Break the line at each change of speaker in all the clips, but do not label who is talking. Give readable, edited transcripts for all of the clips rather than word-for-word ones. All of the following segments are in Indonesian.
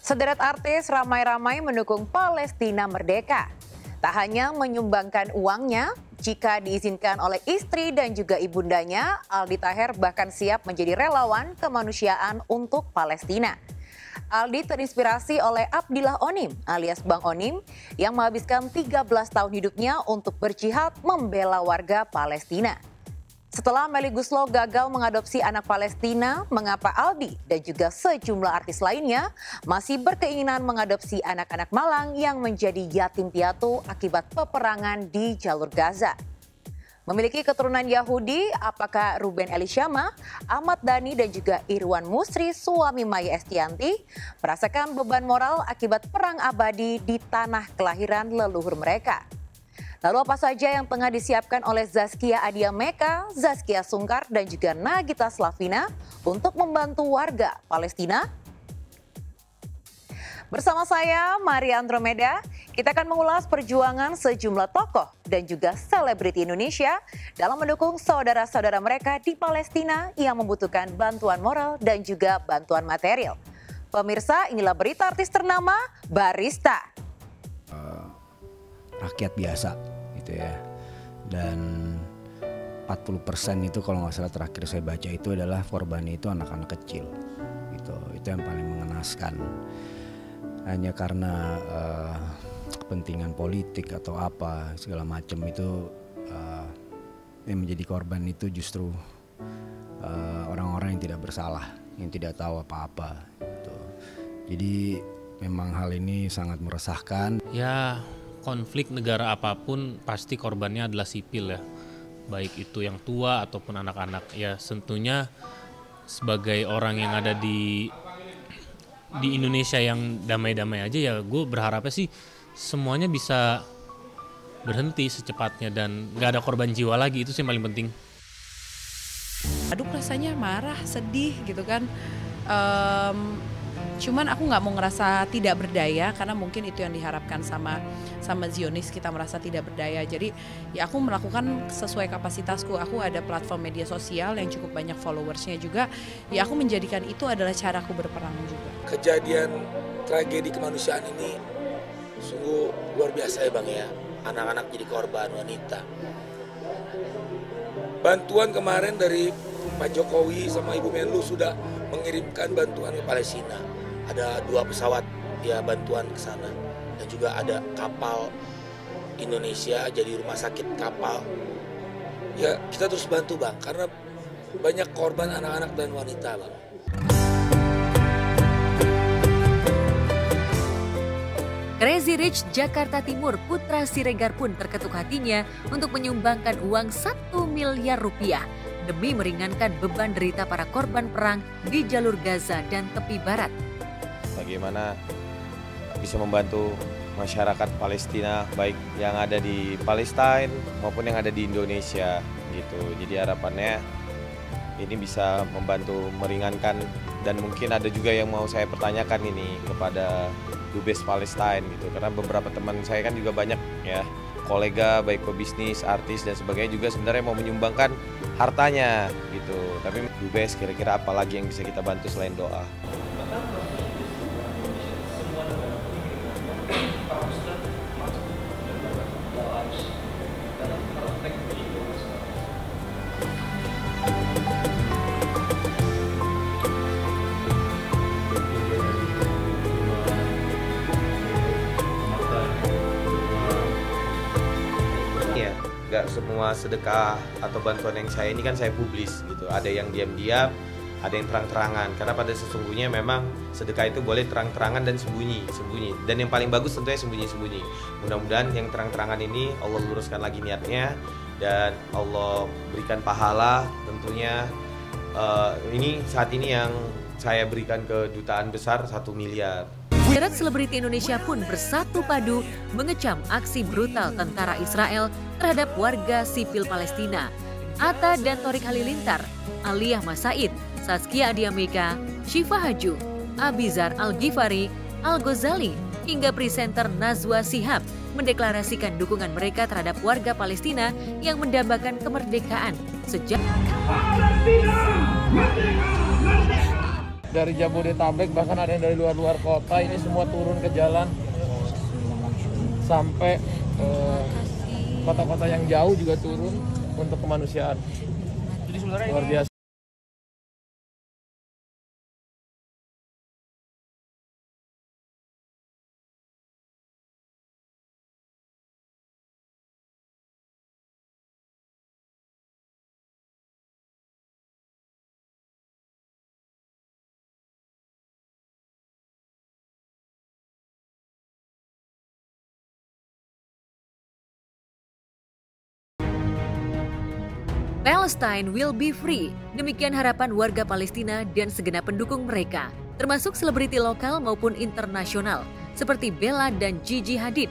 Sederet artis ramai-ramai mendukung Palestina merdeka. Tak hanya menyumbangkan uangnya, jika diizinkan oleh istri dan juga ibundanya, Aldi Taher bahkan siap menjadi relawan kemanusiaan untuk Palestina. Aldi terinspirasi oleh Abdillah Onim alias Bang Onim yang menghabiskan 13 tahun hidupnya untuk berjihad membela warga Palestina. Setelah Melly Goeslaw gagal mengadopsi anak Palestina, mengapa Aldi dan juga sejumlah artis lainnya masih berkeinginan mengadopsi anak-anak Malang yang menjadi yatim piatu akibat peperangan di jalur Gaza? Memiliki keturunan Yahudi, apakah Ruben Elishama, Ahmad Dhani dan juga Irwan Musri, suami Maya Estianti, merasakan beban moral akibat perang abadi di tanah kelahiran leluhur mereka? Lalu apa saja yang tengah disiapkan oleh Zaskia Adia Meka, Zaskia Sungkar, dan juga Nagita Slavina untuk membantu warga Palestina? Bersama saya, Maria Andromeda, kita akan mengulas perjuangan sejumlah tokoh dan juga selebriti Indonesia dalam mendukung saudara-saudara mereka di Palestina yang membutuhkan bantuan moral dan juga bantuan material. Pemirsa, inilah berita artis ternama, Barista.
Rakyat biasa gitu ya, dan 40% itu kalau nggak salah terakhir saya baca itu adalah korbannya itu anak-anak kecil gitu. Itu yang paling mengenaskan, hanya karena kepentingan politik atau apa segala macam itu yang menjadi korban itu justru orang-orang yang tidak bersalah, yang tidak tahu apa-apa gitu. Jadi memang hal ini sangat meresahkan
ya. Konflik negara apapun pasti korbannya adalah sipil ya, baik itu yang tua ataupun anak-anak. Ya tentunya sebagai orang yang ada di Indonesia yang damai-damai aja ya, gue berharapnya sih semuanya bisa berhenti secepatnya dan gak ada korban jiwa lagi, itu sih yang paling penting.
Aduh, rasanya marah, sedih gitu kan. Cuman aku nggak mau ngerasa tidak berdaya karena mungkin itu yang diharapkan sama Zionis, kita merasa tidak berdaya. Jadi ya aku melakukan sesuai kapasitasku. Aku ada platform media sosial yang cukup banyak followersnya juga. Ya aku menjadikan itu adalah caraku berperang juga.
Kejadian tragedi kemanusiaan ini sungguh luar biasa ya Bang ya. Anak-anak jadi korban, wanita. Bantuan kemarin dari Pak Jokowi sama Ibu Menlu sudah mengirimkan bantuan ke Palestina. Ada 2 pesawat ya bantuan ke sana, dan juga ada kapal Indonesia jadi rumah sakit kapal. Ya kita terus bantu Bang, karena banyak korban anak-anak dan wanita Bang.
Crazy Rich Jakarta Timur Putra Siregar pun terketuk hatinya untuk menyumbangkan uang 1 miliar rupiah demi meringankan beban derita para korban perang di jalur Gaza dan tepi barat.
Bagaimana bisa membantu masyarakat Palestina baik yang ada di Palestina maupun yang ada di Indonesia gitu. Jadi harapannya ini bisa membantu meringankan, dan mungkin ada juga yang mau saya pertanyakan ini kepada Dubes Palestina gitu, karena beberapa teman saya kan juga banyak ya, kolega baik pebisnis, artis dan sebagainya juga sebenarnya mau menyumbangkan hartanya gitu. Tapi Dubes kira-kira apa lagi yang bisa kita bantu selain doa? Gak semua sedekah atau bantuan yang saya ini kan saya publis gitu. Ada yang diam-diam, ada yang terang-terangan. Karena pada sesungguhnya memang sedekah itu boleh terang-terangan dan sembunyi-sembunyi. Dan yang paling bagus tentunya sembunyi-sembunyi. Mudah-mudahan yang terang-terangan ini Allah luruskan lagi niatnya dan Allah berikan pahala tentunya. Ini saat ini yang saya berikan ke Dutaan Besar 1 miliar.
Sederet selebriti Indonesia pun bersatu padu mengecam aksi brutal tentara Israel terhadap warga sipil Palestina. Atta dan Thorik Halilintar, Aliyah Masaid, Zaskia Adia Meka, Syifa Haju, Abizar Al-Ghifari, Al-Ghazali, hingga presenter Nazwa Shihab mendeklarasikan dukungan mereka terhadap warga Palestina yang mendambakan kemerdekaan sejak
dari Jabodetabek, bahkan ada yang dari luar-luar kota, ini semua turun ke jalan sampai kota-kota yang jauh juga turun untuk kemanusiaan. Luar biasa.
Palestine will be free. Demikian harapan warga Palestina dan segenap pendukung mereka, termasuk selebriti lokal maupun internasional seperti Bella dan Gigi Hadid.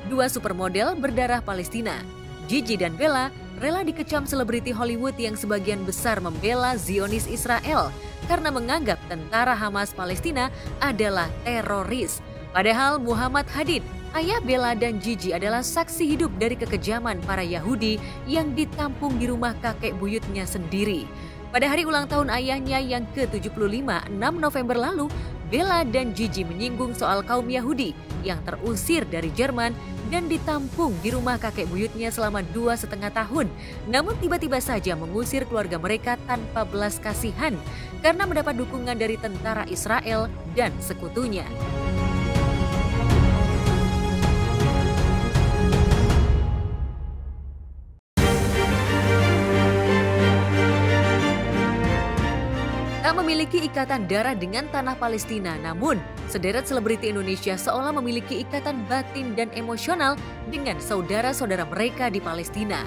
Dua supermodel berdarah Palestina, Gigi dan Bella, rela dikecam selebriti Hollywood yang sebagian besar membela Zionis Israel karena menganggap tentara Hamas Palestina adalah teroris. Padahal Muhammad Hadid, ayah Bella dan Gigi, adalah saksi hidup dari kekejaman para Yahudi yang ditampung di rumah kakek buyutnya sendiri. Pada hari ulang tahun ayahnya yang ke-75, 6 November lalu, Bella dan Gigi menyinggung soal kaum Yahudi yang terusir dari Jerman dan ditampung di rumah kakek buyutnya selama 2,5 tahun. Namun tiba-tiba saja mengusir keluarga mereka tanpa belas kasihan karena mendapat dukungan dari tentara Israel dan sekutunya. Tak memiliki ikatan darah dengan tanah Palestina, namun sederet selebriti Indonesia seolah memiliki ikatan batin dan emosional dengan saudara-saudara mereka di Palestina.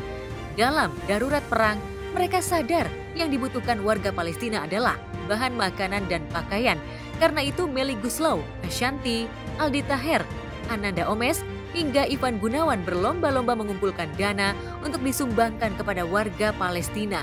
Dalam darurat perang, mereka sadar yang dibutuhkan warga Palestina adalah bahan makanan dan pakaian. Karena itu Melly Goeslaw, Ashanty, Aldi Taher, Ananda Omes, hingga Ivan Gunawan berlomba-lomba mengumpulkan dana untuk disumbangkan kepada warga Palestina.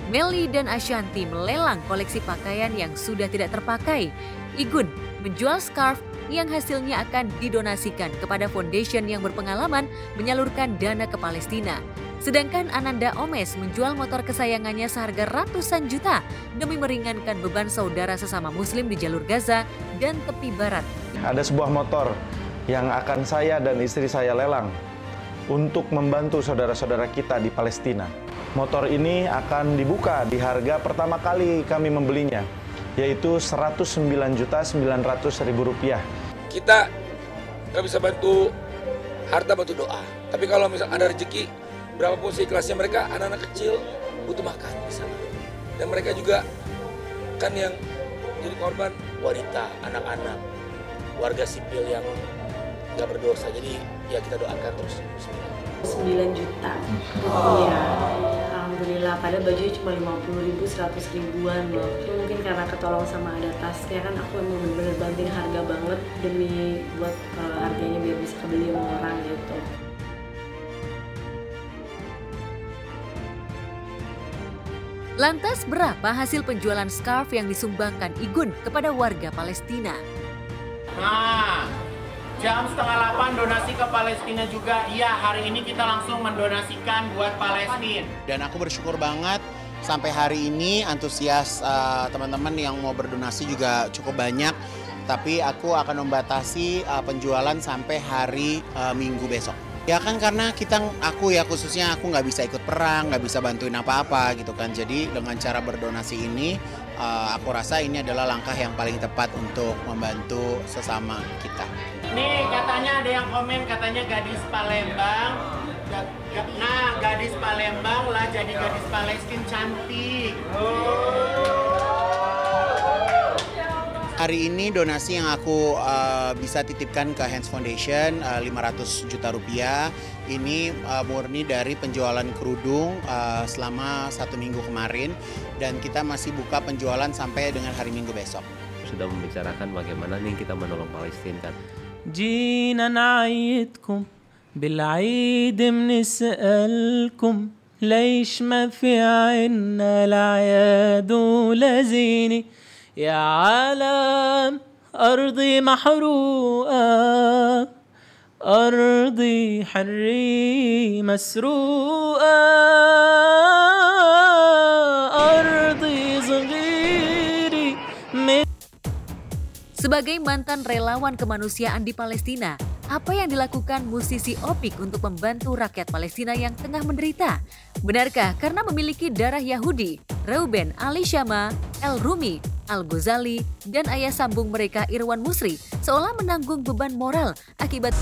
Melly dan Ashanty melelang koleksi pakaian yang sudah tidak terpakai. Igun menjual scarf yang hasilnya akan didonasikan kepada foundation yang berpengalaman menyalurkan dana ke Palestina. Sedangkan Ananda Omes menjual motor kesayangannya seharga ratusan juta demi meringankan beban saudara sesama muslim di jalur Gaza dan tepi barat.
Ada sebuah motor yang akan saya dan istri saya lelang untuk membantu saudara-saudara kita di Palestina. Motor ini akan dibuka di harga pertama kali kami membelinya, yaitu Rp109.900.000.
Kita nggak bisa bantu harta, bantu doa. Tapi kalau misalnya ada rezeki, berapapun seikhlasnya mereka, anak-anak kecil butuh makan di sana. Dan mereka juga kan yang jadi korban wanita, anak-anak, warga sipil yang nggak berdosa. Jadi ya kita doakan terus.
9 juta. Iya. Alhamdulillah, padahal bajunya cuma 50.000, 100.000-an loh. Itu mungkin karena ketolong sama ada tasnya, kan aku emang bener-bener banting harga banget demi buat harganya biar bisa kebeli sama orang gitu.
Lantas berapa hasil penjualan scarf yang disumbangkan Igun kepada warga Palestina?
Nah, jam 7:30 donasi ke Palestina juga. Iya, hari ini kita langsung mendonasikan buat Palestina.
Dan aku bersyukur banget sampai hari ini antusias teman-teman yang mau berdonasi juga cukup banyak. Tapi aku akan membatasi penjualan sampai hari Minggu besok. Ya kan karena aku khususnya aku nggak bisa ikut perang, nggak bisa bantuin apa-apa gitu kan. Jadi dengan cara berdonasi ini, aku rasa ini adalah langkah yang paling tepat untuk membantu sesama kita.
Nih katanya ada yang komen katanya gadis Palembang. Nah, gadis Palembang lah jadi gadis Palestina cantik.
Hari ini donasi yang aku bisa titipkan ke Hands Foundation 500 juta rupiah. Ini murni dari penjualan kerudung selama 1 minggu kemarin. Dan kita masih buka penjualan sampai dengan hari Minggu besok.
Sudah membicarakan bagaimana nih kita menolong Palestina kan.
جينا نعيدكم بالعيد بنسألكم ليش ما في عنا العياد ولا زينة يا عالم أرضي محروقة أرضي حري مسروقة أرضي صغيري
Sebagai mantan relawan kemanusiaan di Palestina, apa yang dilakukan musisi Opik untuk membantu rakyat Palestina yang tengah menderita? Benarkah karena memiliki darah Yahudi, Reuben Ali Syama, El Rumi, Al Ghazali, dan ayah sambung mereka Irwan Musri seolah menanggung beban moral akibat